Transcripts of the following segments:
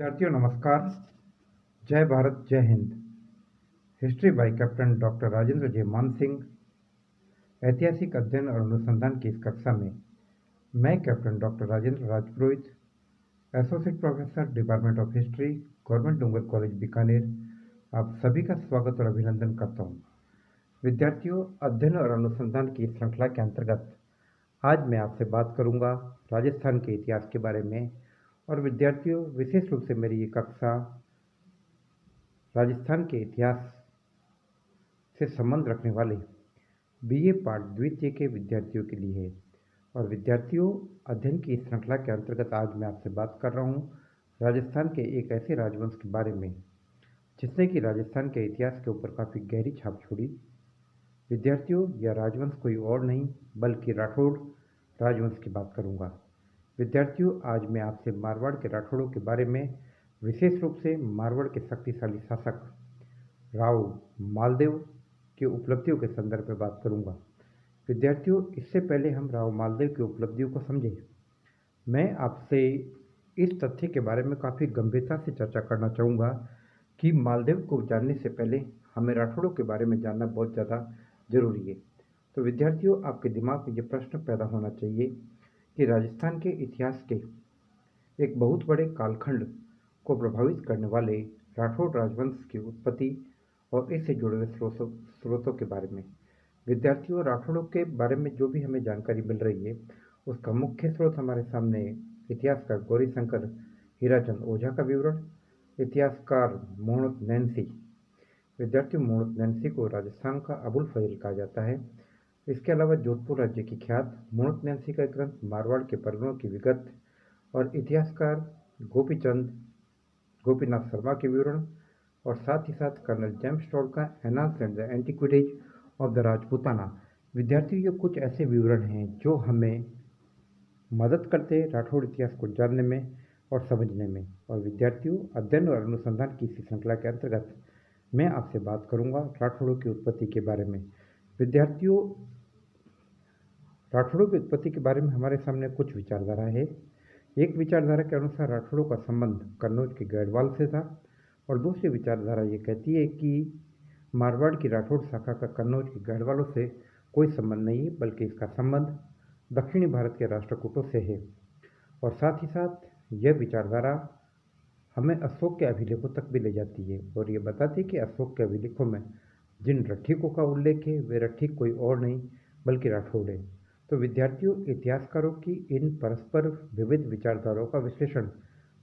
विद्यार्थियों नमस्कार। जय भारत जय Hind. History by captain doctor Rajendra J Man Singh. ऐतिहासिक अध्ययन और अनुसंधान की इस कक्षा में मैं captain doctor Rajendra Rajpurohit, associate professor department of history, government Dungar college Bikaner, आप सभी का स्वागत और अभिनंदन करता हूँ। विद्यार्थियों, अध्ययन और अनुसंधान की इस श्रृंखला के अंतर्गत आज मैं आपसे बात करूंगा राजस्थान के इतिहास के बारे में। और विद्यार्थियों, विशेष रूप से मेरी ये कक्षा राजस्थान के इतिहास से संबंध रखने वाले बीए पाठ द्वितीय के विद्यार्थियों के लिए है। और विद्यार्थियों, अध्ययन की इस श्रृंखला के अंतर्गत आज मैं आपसे बात कर रहा हूँ राजस्थान के एक ऐसे राजवंश के बारे में जिसने कि राजस्थान के इतिहास के ऊपर काफ़ी गहरी छाप छोड़ी। विद्यार्थियों, यह राजवंश कोई और नहीं बल्कि राठौड़ राजवंश की बात करूँगा। विद्यार्थियों, आज मैं आपसे मारवाड़ के राठौड़ों के बारे में, विशेष रूप से मारवाड़ के शक्तिशाली शासक राव मालदेव की उपलब्धियों के संदर्भ में बात करूंगा। विद्यार्थियों, इससे पहले हम राव मालदेव की उपलब्धियों को समझें, मैं आपसे इस तथ्य के बारे में काफ़ी गंभीरता से चर्चा करना चाहूँगा कि मालदेव को जानने से पहले हमें राठौड़ों के बारे में जानना बहुत ज़्यादा जरूरी है। तो विद्यार्थियों, आपके दिमाग में ये प्रश्न पैदा होना चाहिए कि राजस्थान के इतिहास के एक बहुत बड़े कालखंड को प्रभावित करने वाले राठौड़ राजवंश की उत्पत्ति और इससे जुड़े हुए स्रोतों के बारे में। विद्यार्थियों, राठौड़ों के बारे में जो भी हमें जानकारी मिल रही है उसका मुख्य स्रोत हमारे सामने इतिहासकार गौरीशंकर हीराचंद ओझा का विवरण, इतिहासकार मोहम्मद नैन्सी। विद्यार्थियों, मोहम्मद नैन्सी को राजस्थान का अबुल फजल कहा जाता है। इसके अलावा जोधपुर राज्य की ख्यात मोहम्मद नैन्सी का ग्रंथ मारवाड़ के परगनों की विगत और इतिहासकार गोपीनाथ शर्मा के विवरण और साथ ही साथ कर्नल जेम्स टॉड का annals and the antiquities of the Rajputana. विद्यार्थियों, ये कुछ ऐसे विवरण हैं जो हमें मदद करते हैं राठौड़ इतिहास को जानने में और समझने में। और विद्यार्थियों, अध्ययन और अनुसंधान की इसी श्रृंखला के अंतर्गत मैं आपसे बात करूंगा राठौड़ों की उत्पत्ति के बारे में। विद्यार्थियों, राठौड़ों की उत्पत्ति के बारे में हमारे सामने कुछ विचारधारा है। एक विचारधारा के अनुसार राठौड़ों का संबंध कन्नौज के गैडवाल से था और दूसरी विचारधारा ये कहती है कि मारवाड़ की राठौड़ शाखा का कन्नौज के गढ़वालों से कोई संबंध नहीं है बल्कि इसका संबंध दक्षिणी भारत के राष्ट्रकूटों से है। और साथ ही साथ यह विचारधारा हमें अशोक के अभिलेखों तक भी ले जाती है और ये बताती है कि अशोक के अभिलेखों में जिन रठीकों का उल्लेख है वे रठीक कोई और नहीं बल्कि राठौड़ है। तो विद्यार्थियों, इतिहासकारों की इन परस्पर विविध विचारधाराओं का विश्लेषण,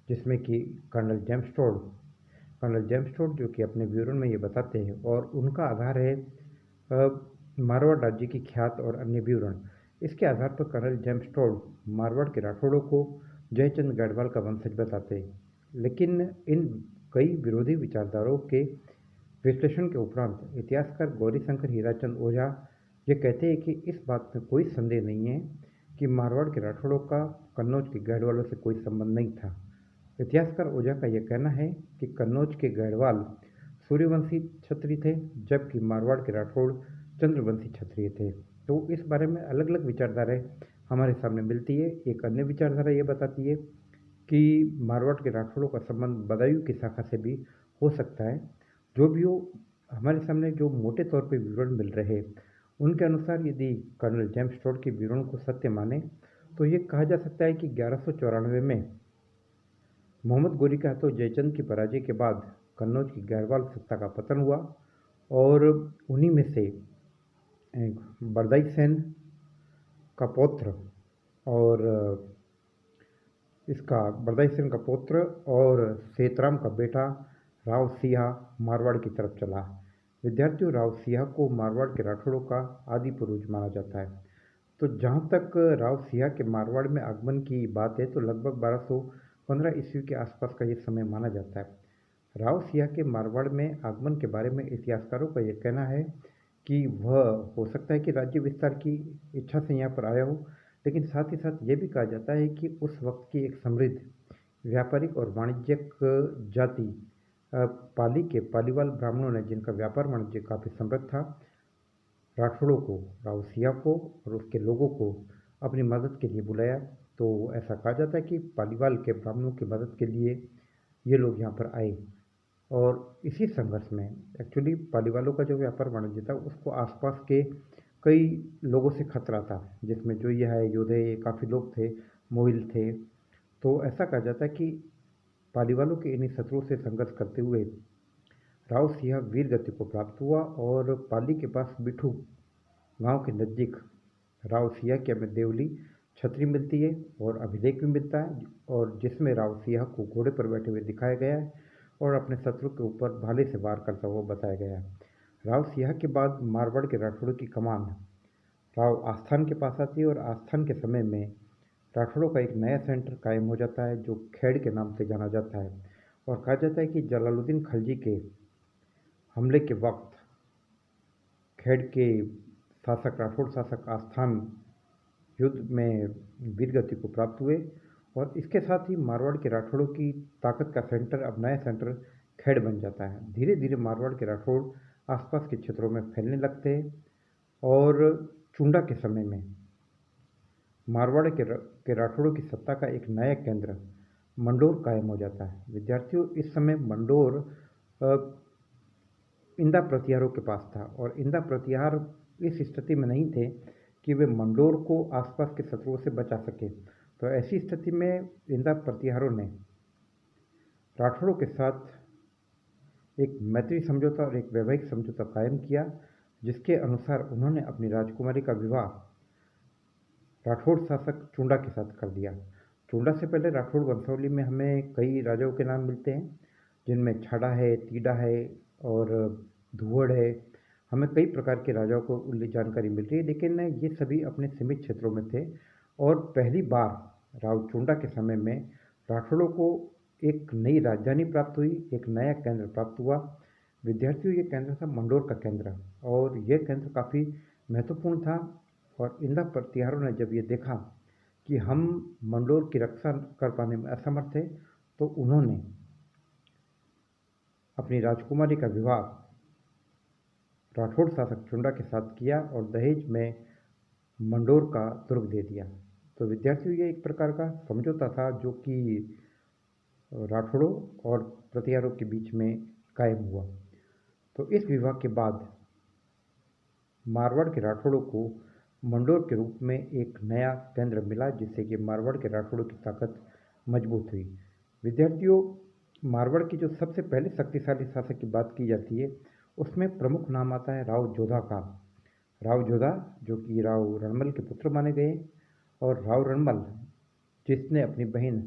जिसमें कि कर्नल जेम्स टोड जो कि अपने विवरण में ये बताते हैं और उनका आधार है मारवाड़ राज्य की ख्यात और अन्य विवरण। इसके आधार पर कर्नल जेम्स टोड मारवाड़ के राठौड़ों को जयचंद गढ़वाल का वंशज बताते हैं। लेकिन इन कई विरोधी विचारधाराओं के विश्लेषण के उपरांत इतिहासकार गौरीशंकर हीराचंद ओझा ये कहते हैं कि इस बात में कोई संदेह नहीं है कि मारवाड़ के राठौड़ों का कन्नौज के गढ़वालों से कोई संबंध नहीं था। इतिहासकार ओझा का यह कहना है कि कन्नौज के गढ़वाल सूर्यवंशी क्षत्रिय थे जबकि मारवाड़ के राठौड़ चंद्रवंशी क्षत्रिय थे। तो इस बारे में अलग अलग विचारधाराएं हमारे सामने मिलती है। एक अन्य विचारधारा ये बताती है कि मारवाड़ के राठौड़ों का संबंध बदायूं की शाखा से भी हो सकता है। जो भी हो, हमारे सामने जो मोटे तौर पर विवरण मिल रहे हैं उनके अनुसार यदि कर्नल जेम्स टोड के विवरण को सत्य माने तो ये कहा जा सकता है कि 1194 में मोहम्मद गोरी के हाथों जयचंद की पराजय के बाद कन्नौज की गढ़वाल सत्ता का पतन हुआ और उन्हीं में से बरदाई सेन का पौत्र और सेतराम का बेटा राव सिंह मारवाड़ की तरफ चला। विद्यार्थियों, राव सिंह को मारवाड़ के राठौड़ों का आदि पूर्वज माना जाता है। तो जहाँ तक राव सिंह के मारवाड़ में आगमन की बात है तो लगभग 1215 ईस्वी के आसपास का ये समय माना जाता है। राव सिंह के मारवाड़ में आगमन के बारे में इतिहासकारों का यह कहना है कि वह हो सकता है कि राज्य विस्तार की इच्छा से यहाँ पर आया हो, लेकिन साथ ही साथ ये भी कहा जाता है कि उस वक्त की एक समृद्ध व्यापारिक और वाणिज्यिक जाति पालीवाल ब्राह्मणों ने, जिनका व्यापार वाणिज्य काफ़ी समृद्ध था, राठौड़ों को, राव सिंह को और उसके लोगों को अपनी मदद के लिए बुलाया। तो ऐसा कहा जाता है कि पालीवाल के ब्राह्मणों की मदद के लिए ये लोग यहाँ पर आए। और इसी संघर्ष में एक्चुअली पालीवालों का जो व्यापार वाणिज्य था उसको आसपास के कई लोगों से खतरा था, जिसमें जो ये है योधे काफ़ी लोग थे, मोहिल थे। तो ऐसा कहा जाता है कि पालीवालों के इन्हीं शत्रुओं से संघर्ष करते हुए राव सिंह वीर गति को प्राप्त हुआ और पाली के पास बिठू गांव के नज़दीक राव सिंह की हमें देवली छतरी मिलती है और अभिलेख भी मिलता है, और जिसमें राव सिंह को घोड़े पर बैठे हुए दिखाया गया है और अपने शत्रु के ऊपर भाले से वार करता हुआ बताया गया है। राव सिंह के बाद मारवाड़ के राठौड़ों की कमान राव आस्थान के पास आती है और आस्थान के समय में राठौड़ों का एक नया सेंटर कायम हो जाता है जो खेड़ के नाम से जाना जाता है। और कहा जाता है कि जलालुद्दीन खलजी के हमले के वक्त खेड़ के शासक राठौड़ शासक आस्थान युद्ध में वीरगति को प्राप्त हुए, और इसके साथ ही मारवाड़ के राठौड़ों की ताकत का सेंटर अब नया सेंटर खेड़ बन जाता है। धीरे धीरे मारवाड़ के राठौड़ आसपास के क्षेत्रों में फैलने लगते हैं और चुंडा के समय में मारवाड़ के राठौड़ों की सत्ता का एक नया केंद्र मंडोर कायम हो जाता है। विद्यार्थियों, इस समय मंडोर इंदा प्रतिहारों के पास था और इंदा प्रतिहार इस स्थिति में नहीं थे कि वे मंडोर को आसपास के शत्रुओं से बचा सके। तो ऐसी स्थिति में इंदा प्रतिहारों ने राठौड़ों के साथ एक मैत्री समझौता और एक वैवाहिक समझौता कायम किया, जिसके अनुसार उन्होंने अपनी राजकुमारी का विवाह राठौड़ शासक चुंडा के साथ कर दिया। चुंडा से पहले राठौड़ वंशावली में हमें कई राजाओं के नाम मिलते हैं, जिनमें छड़ा है, तीडा है और धुवड़ है। हमें कई प्रकार के राजाओं को जानकारी मिल रही है, लेकिन ये सभी अपने सीमित क्षेत्रों में थे। और पहली बार राव चुंडा के समय में राठौड़ों को एक नई राजधानी प्राप्त हुई, एक नया केंद्र प्राप्त हुआ। विद्यार्थियों, ये केंद्र था मंडोर का केंद्र, और यह केंद्र काफ़ी महत्वपूर्ण था। और इंदा प्रतिहारों ने जब ये देखा कि हम मंडोर की रक्षा कर पाने में असमर्थ थे, तो उन्होंने अपनी राजकुमारी का विवाह राठौड़ शासक चुंडा के साथ किया और दहेज में मंडोर का दुर्ग दे दिया। तो विद्यार्थियों, ये एक प्रकार का समझौता था जो कि राठौड़ों और प्रतिहारों के बीच में कायम हुआ। तो इस विवाह के बाद मारवाड़ के राठौड़ों को मंडोर के रूप में एक नया केंद्र मिला, जिससे कि मारवाड़ के राठौड़ों की ताकत मजबूत हुई। विद्यार्थियों, मारवाड़ की जो सबसे पहले शक्तिशाली शासक की बात की जाती है, उसमें प्रमुख नाम आता है राव जोधा का। राव जोधा, जो कि राव रणमल के पुत्र माने गए, और राव रणमल जिसने अपनी बहन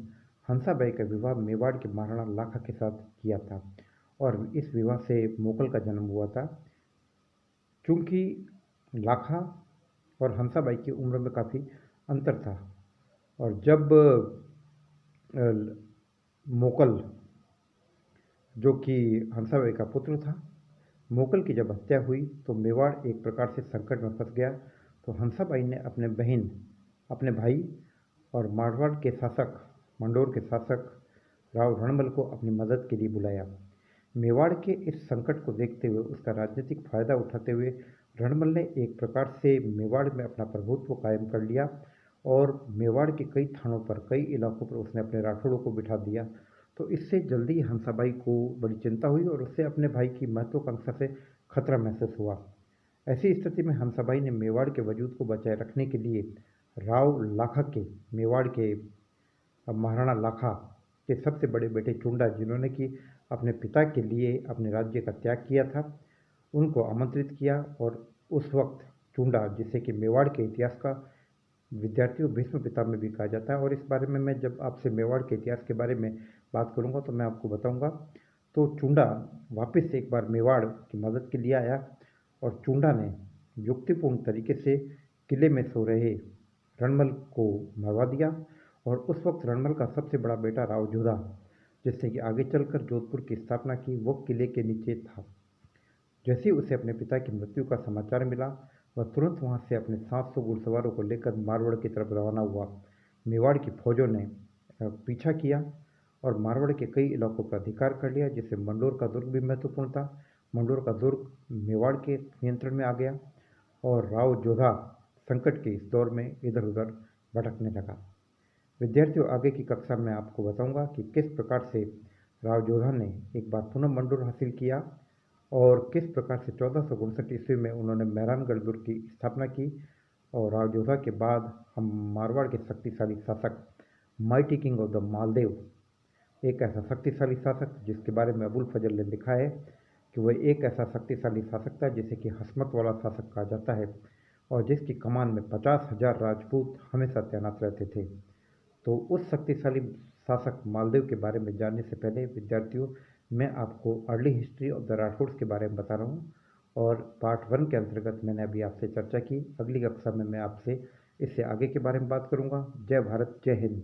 हंसाबाई का विवाह मेवाड़ के महाराणा लाखा के साथ किया था, और इस विवाह से मोकल का जन्म हुआ था। चूँकि लाखा और हंसाबाई की उम्र में काफ़ी अंतर था, और जब मोकल, जो कि हंसाबाई का पुत्र था, मोकल की जब हत्या हुई तो मेवाड़ एक प्रकार से संकट में फंस गया। तो हंसाबाई ने अपने बहन, अपने भाई और मारवाड़ के शासक, मंडोर के शासक राव रणमल को अपनी मदद के लिए बुलाया। मेवाड़ के इस संकट को देखते हुए, उसका राजनीतिक फायदा उठाते हुए रणमल ने एक प्रकार से मेवाड़ में अपना प्रभुत्व कायम कर लिया, और मेवाड़ के कई थानों पर, कई इलाकों पर उसने अपने राठौड़ों को बिठा दिया। तो इससे जल्दी ही हंसाबाई को बड़ी चिंता हुई और उससे अपने भाई की महत्वाकांक्षा से खतरा महसूस हुआ। ऐसी स्थिति में हंसाबाई ने मेवाड़ के वजूद को बचाए रखने के लिए राव लाखा के, मेवाड़ के महाराणा लाखा के सबसे बड़े बेटे चुंडा, जिन्होंने कि अपने पिता के लिए अपने राज्य का त्याग किया था, उनको आमंत्रित किया। और उस वक्त चुंडा, जिसे कि मेवाड़ के इतिहास का विद्यार्थियों भीष्म पितामह में भी कहा जाता है, और इस बारे में मैं जब आपसे मेवाड़ के इतिहास के बारे में बात करूंगा तो मैं आपको बताऊंगा। तो चुंडा वापस से एक बार मेवाड़ की मदद के लिए आया, और चुंडा ने युक्तिपूर्ण तरीके से किले में सो रहे रणमल को मरवा दिया। और उस वक्त रणमल का सबसे बड़ा बेटा राव जोधा, जिससे कि आगे चलकर जोधपुर की स्थापना की, वो किले के नीचे था। जैसे ही उसे अपने पिता की मृत्यु का समाचार मिला, वह तुरंत वहां से अपने 700 घुड़सवारों को लेकर मारवाड़ की तरफ रवाना हुआ। मेवाड़ की फौजों ने पीछा किया और मारवाड़ के कई इलाकों पर अधिकार कर लिया, जिससे मंडोर का दुर्ग भी महत्वपूर्ण था। मंडोर का दुर्ग मेवाड़ के नियंत्रण में आ गया, और राव जोधा संकट के इस दौर में इधर उधर भटकने लगा। विद्यार्थियों, आगे की कक्षा में आपको बताऊंगा कि किस प्रकार से राव जोधा ने एक बार पुनः मंडोर हासिल किया और किस प्रकार से 1459 ईस्वी में उन्होंने मेहरानगढ़ दुर्ग की स्थापना की। और राव जोधा के बाद हम मारवाड़ के शक्तिशाली शासक mighty king of the Maldev, एक ऐसा शक्तिशाली शासक जिसके बारे में अबुल फजल ने लिखा है कि वह एक ऐसा शक्तिशाली शासक था जिसे कि हस्मत वाला शासक कहा जाता है और जिसकी कमान में 50,000 राजपूत हमेशा तैनात रहते थे। तो उस शक्तिशाली शासक मालदेव के बारे में जानने से पहले विद्यार्थियों, मैं आपको early history of the Rathore के बारे में बता रहा हूँ और पार्ट 1 के अंतर्गत मैंने अभी आपसे चर्चा की। अगली कक्षा में मैं आपसे इससे आगे के बारे में बात करूँगा। जय भारत, जय हिंद।